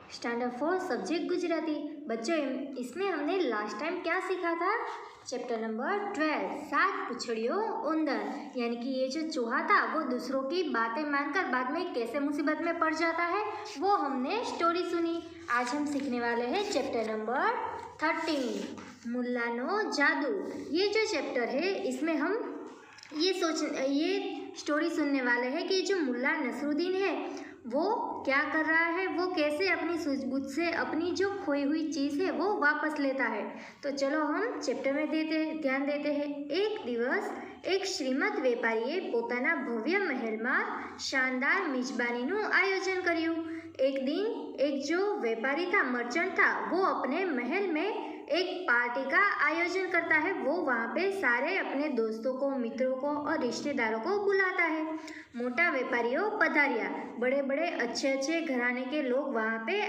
Standard 4 subject Gujarati. बच्चों इसमें हमने लास्ट टाइम क्या सीखा था? चैप्टर नंबर 12 7 पुछड़ियों उंदर, यानी कि ये जो चूहा था वो दूसरों की बातें मानकर बाद में कैसे मुसीबत में पड़ जाता है वो हमने स्टोरी सुनी। आज हम सीखने वाले हैं चैप्टर नंबर 13 मुल्लानो जादू। ये जो चैप्टर है इसमें हम ये स्टोरी सुनने वाले हैं कि जो मुल्ला नसरुद्दीन है वो क्या कर रहा है, वो कैसे अपनी सूझबूझ से अपनी जो खोई हुई चीज़ है वो वापस लेता है। तो चलो हम चैप्टर में ध्यान देते हैं। एक दिवस एक श्रीमंत વેપારીએ પોતાના ભવ્ય મહેલમાં શાનદાર મિજબાનીનું આયોજન કર્યું। एक दिन एक जो व्यापारी था, मर्चेंट था, वो अपने महल में एक पार्टी का आयोजन करता है। वो वहाँ पे सारे अपने दोस्तों को, मित्रों को और रिश्तेदारों को बुलाता है। मोटा व्यापारियों पधारिया, बड़े बड़े अच्छे अच्छे घराने के लोग वहाँ पे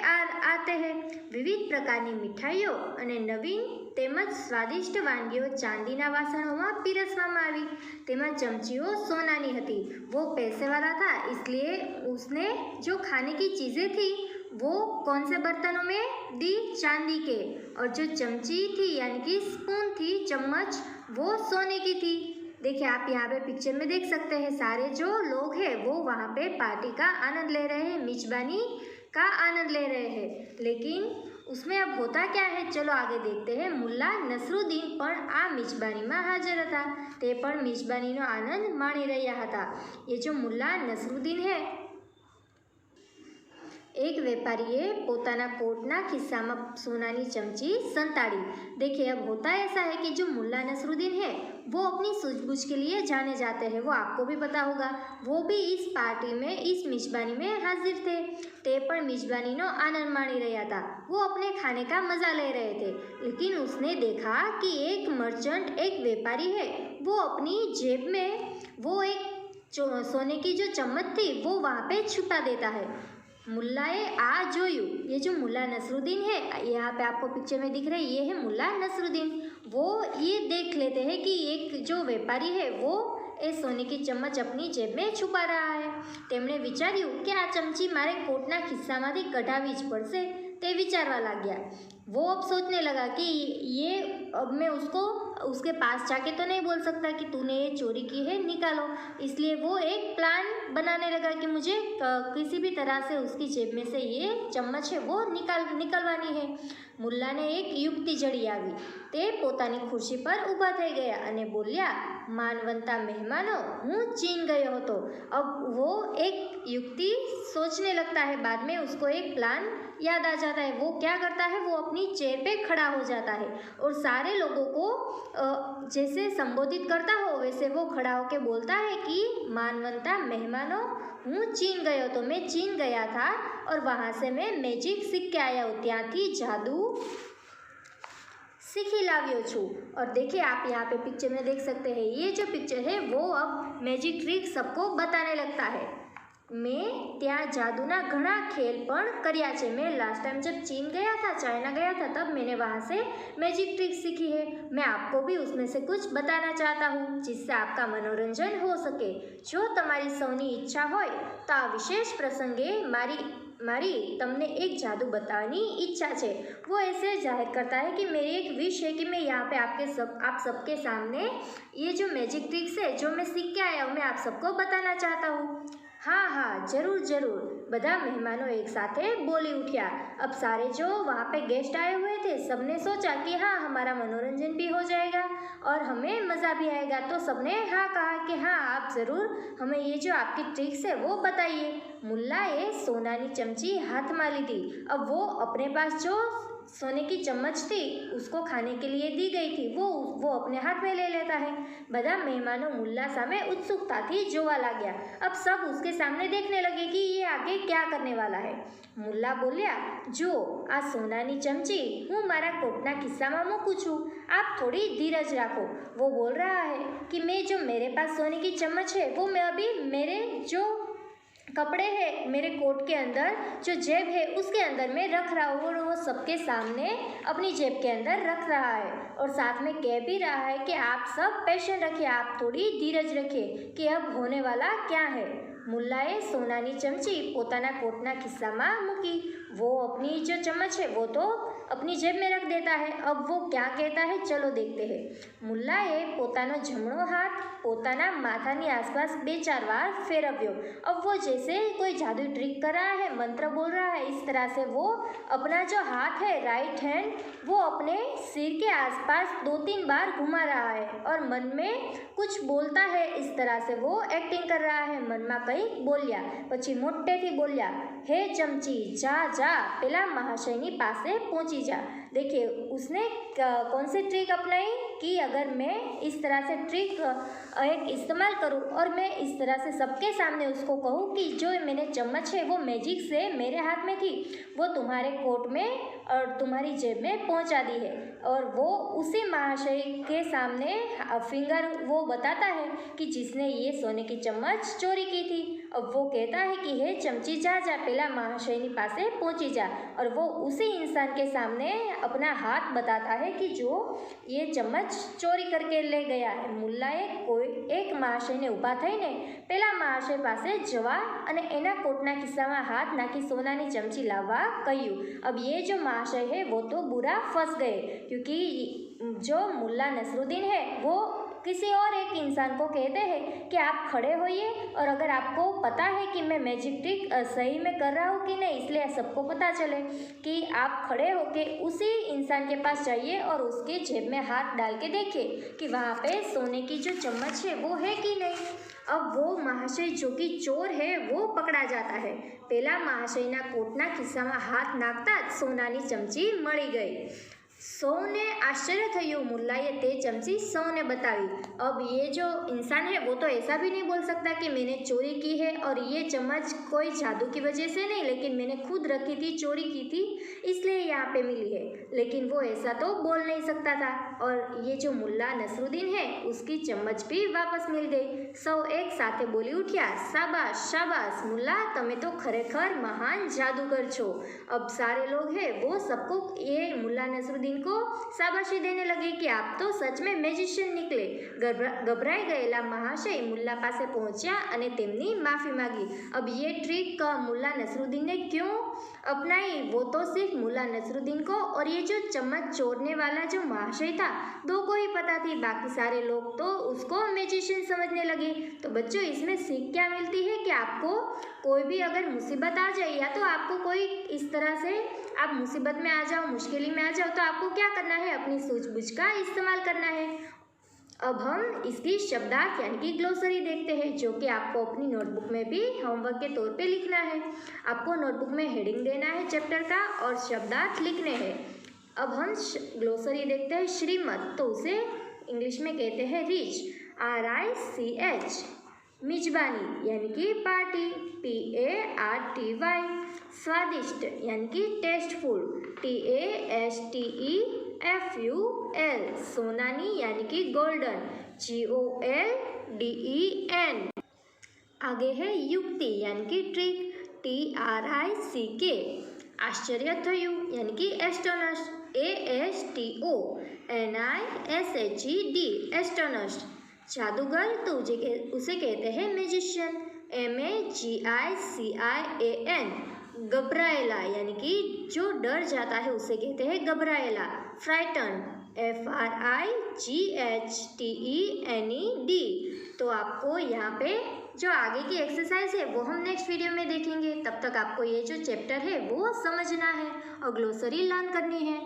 आते हैं। विविध प्रकारनी मिठाइयों અને नवीन તેમજ સ્વાદિષ્ટ વાનગીઓ ચાંદીના વાસણોમાં પીરસવામાં આવી। તેમાં ચમચીઓ સોનાની હતી। वो पैसे वाला था, इसलिए उसने जो खाने की चीज़ें थी वो कौन से बर्तनों में दी? चांदी के। और जो चमची थी यानी कि स्पून थी, चम्मच, वो सोने की थी। देखिए आप यहाँ पे पिक्चर में देख सकते हैं सारे जो लोग हैं वो वहाँ पे पार्टी का आनंद ले रहे हैं, मिजबानी का आनंद ले रहे हैं। लेकिन उसमें अब होता क्या है, चलो आगे देखते हैं। मुल्ला नसरुद्दीन પણ આ મિજબાનીમાં હાજર હતા। તે પણ મિજબાનીનો આનંદ માણી રહ્યા હતા। ये जो मुल्ला नसरुद्दीन है, एक व्यापारीए पोताना कोटना खिस्साમાં सोनानी चमची संताड़ी। देखिए अब होता ऐसा है कि जो मुल्ला नसरुद्दीन है वो अपनी सूझबूझ के लिए जाने जाते हैं। वो आपको भी पता होगा, वो भी इस पार्टी में, इस मिजबानी में हाजिर थे। ते पर मिजबानीनो आनंद माणी रहा था, वो अपने खाने का मज़ा ले रहे थे। लेकिन उसने देखा कि एक मर्चेंट, एक व्यापारी है, वो अपनी जेब में वो एक सोने की जो चम्मच थी वो वहाँ पे छुपा देता है। मुल्लाए आ जोयू। ये जो मुल्ला नसरुद्दीन है, यहाँ पे आपको पिक्चर में दिख रहा है, ये है मुल्ला नसरुद्दीन। वो ये देख लेते हैं कि एक जो व्यापारी है वो એ સોની की चम्मच अपनी जेब में छुपा रहा है। તેમણે વિચાર્યું કે આ ચમચી મારે કોટના ખિસ્સામાંથી કઢાવી જ પડશે। તે વિચારવા लाग्या। वो अब सोचने लगा कि ये अब मैं उसके पास जाके तो नहीं बोल सकता कि तूने ये चोरी की है, निकालो। इसलिए वो एक प्लान बनाने लगा कि मुझे किसी भी तरह से उसकी जेब में से ये चम्मच है वो निकलवानी है। मुल्लाने एक युक्ति जड़ी आवी। તે પોતાની ખુરશી પર ઊભા થઈ ગયા અને બોલ્યા, માનવંતા મહેમાનો, હું ચીન ગયો હતો। अब वो एक युक्ति सोचने लगता है, बाद में उसको एक प्लान याद आ जाता है। वो क्या करता है, वो अपनी चेयर पे खड़ा हो जाता है और सारे लोगों को जैसे संबोधित करता हो वैसे वो खड़ा होकर बोलता है कि मानवंता मेहमानों, हूँ चीन गयो तो मैं चीन गया था और वहाँ से मैं मैजिक सीख के आया हूँ, ત્યાંથી जादू सीखी लाव्यो छू। और देखिए आप यहाँ पे पिक्चर में देख सकते हैं, ये जो पिक्चर है वो अब मैजिक ट्रिक सबको बताने लगता है। मैं ત્યાં जादूना घना खेल पण कर्या छे। मैं लास्ट टाइम जब चीन गया था, चाइना गया था, तब मैंने वहाँ से मैजिक ट्रिक सीखी है। मैं आपको भी उसमें से कुछ बताना चाहता हूँ जिससे आपका मनोरंजन हो सके। जो तमारी सौनी इच्छा होय तो आ विशेष प्रसंगे मारी तमने एक जादू बताने इच्छा है। वो ऐसे जाहिर करता है कि मेरी एक विश है कि मैं यहाँ पे आप सबके सामने ये जो मैजिक ट्रिक्स है जो मैं सीख के आया हूँ मैं आप सबको बताना चाहता हूँ। हाँ हाँ जरूर जरूर, બધા મહેમાનો एक साथ बोली उठा। अब सारे जो वहाँ पे गेस्ट आए हुए थे सबने सोचा कि हाँ हमारा मनोरंजन भी हो जाएगा और हमें मज़ा भी आएगा। तो सबने हाँ कहा कि हाँ आप ज़रूर हमें ये जो आपकी ट्रिक्स है वो बताइए। मुल्लाए सोनानी चमची हाथ में ली थी। अब वो अपने पास जो सोने की चम्मच थी उसको खाने के लिए दी गई थी वो अपने हाथ में ले लेता है। બધા મહેમાનો मुल्ला सामे उत्सुकताથી જોવા लाग्या। अब सब उसके सामने देखने लगे कि ये आगे क्या करने वाला है। मुल्ला बोलिया, जो आ सोनानी चमची हूँ मारा कोटना खिस्साમાં મૂકું છું, आप थोड़ी धीरज रखो। वो बोल रहा है कि मैं जो मेरे पास सोने की चम्मच है वो मैं अभी मेरे जो कपड़े हैं, मेरे कोट के अंदर जो जेब है उसके अंदर मैं रख रहा हूँ और वो सबके सामने अपनी जेब के अंदर रख रहा है और साथ में कह भी रहा है कि आप सब पेशेंट रखिए, आप थोड़ी धीरज रखिए कि अब होने वाला क्या है। મુલ્લાએ સોનાની ચમચી પોતાના કોટના ખિસ્સામાં મૂકી। वो अपनी जो चम्मच है वो तो अपनी जेब में रख देता है। अब वो क्या कहता है, चलो देखते हैं। मुल्लाए પોતાનો જમણો હાથ પોતાના માથાની आसपास 2-4 बार फेरव्यो। अब वो जैसे कोई जादू ट्रिक कर रहा है, मंत्र बोल रहा है, इस तरह से वो अपना जो हाथ है राइट हैंड वो अपने सिर के आसपास 2-3 बार घुमा रहा है और मन में कुछ बोलता है। इस तरह से वो एक्टिंग कर रहा है। मन में कई बोल्या, पछी मोटेथी बोल्या, हे चमची जा जा पेला महाशयनी पासे पहुंची जा। देखिए उसने कौन सी ट्रिक अपनाई कि अगर मैं इस तरह से ट्रिक एक इस्तेमाल करूं और मैं इस तरह से सबके सामने उसको कहूं कि जो मैंने चम्मच है वो मैजिक से मेरे हाथ में थी, वो तुम्हारे कोट में और तुम्हारी जेब में पहुंचा दी है। और वो उसी महाशय के सामने फिंगर वो बताता है कि जिसने ये सोने की चम्मच चोरी की थी। अब वो कहता है कि हे चमची जा जा पेला महाशयनी पासे पहुंची जा, और वो उसी इंसान के सामने अपना हाथ बताता है कि जो ये चम्मच ચોરી કરકે લઈ ગયા है। મુલ્લાએ કોઈ એક મહાશયને ઊભા થઈને પેલા મહાશય પાસે જવા અને એના કોટના ખિસ્સામાં હાથ નાખી સોનાની ચમચી લાવવા કહ્યું। अब ये जो महाशय है वो तो बुरा फंस गए, क्योंकि जो मुल्ला नसरुद्दीन है वो किसी और एक इंसान को कहते हैं कि आप खड़े होइए और अगर आपको पता है कि मैं मैजिक ट्रिक सही में कर रहा हूँ कि नहीं, इसलिए सबको पता चले कि आप खड़े होके उसी इंसान के पास जाइए और उसके जेब में हाथ डाल के देखिए कि वहाँ पे सोने की जो चम्मच है वो है कि नहीं। अब वो महाशय जो कि चोर है वो पकड़ा जाता है। पेला महाशयना कोटना खिस्साમાં हाथ नाखता જ સોનાની ચમચી મળી ગઈ। સૌને आश्चर्य થયું। मुल्लाए ते चमची सौने बताई। अब ये जो इंसान है वो तो ऐसा भी नहीं बोल सकता कि मैंने चोरी की है और ये चम्मच कोई जादू की वजह से नहीं, लेकिन मैंने खुद रखी थी, चोरी की थी, इसलिए यहाँ पे मिली है। लेकिन वो ऐसा तो बोल नहीं सकता था। और ये जो मुल्ला नसरुद्दीन है उसकी चम्मच भी वापस मिल गई। सौ एक साथे बोली उठ्या, शाबाश शाबाश मुल्ला, तमे तो खरेखर महान जादूगर छो। अब सारे लोग हैं वो सबको ये मुल्ला नसरुद्दीन को शाबाशी देने लगे कि आप तो सच में मैजिशियन निकले। गभराई गયેલા महाशय मुल्ला पासे पहुंचा અને તેમની माफ़ी मांगी। अब ये ट्रिक मुल्ला नसरुद्दीन ने क्यों अपनाई वो तो सिर्फ मुल्ला नसरुद्दीन को और ये जो चम्मच चोरने वाला जो महाशय था दो को ही पता थी, बाकी सारे लोग तो उसको मैजिशियन समझने लगे। तो बच्चों इसमें सीख क्या मिलती है कि आपको कोई भी अगर मुसीबत आ जाए या तो आपको कोई इस तरह से आप मुसीबत में आ जाओ, मुश्किल में आ जाओ, तो आपको क्या करना है, अपनी सूझबूझ का इस्तेमाल करना है। अब हम इसकी शब्दार्थ यानी कि ग्लोसरी देखते हैं, जो कि आपको अपनी नोटबुक में भी होमवर्क के तौर पे लिखना है। आपको नोटबुक में हेडिंग देना है चैप्टर का और शब्दार्थ लिखने हैं। अब हम ग्लोसरी देखते हैं। श्रीमत तो उसे इंग्लिश में कहते हैं रिच, RICH। मिजबानी यानी कि पार्टी, PARTY। स्वादिष्ट यानी कि टेस्टफुल, TASTEFUL। सोनानी यानी कि गोल्डन, GOLDEN। आगे है युक्ति यानी कि ट्रिक, TRICK। आश्चर्य थयु यानी कि एस्टोनिश्ड, ASTONISHED। एस्टोनिश्ड। जादूगर तो उसे कहते हैं मैजिशियन, MAGICIAN। घबराएला यानी कि जो डर जाता है उसे कहते हैं घबराएला। Frighten, FRIGHTENED। तो आपको यहाँ पे जो आगे की एक्सरसाइज है वो हम नेक्स्ट वीडियो में देखेंगे। तब तक आपको ये जो चैप्टर है वो समझना है और ग्लोसरी लर्न करनी है।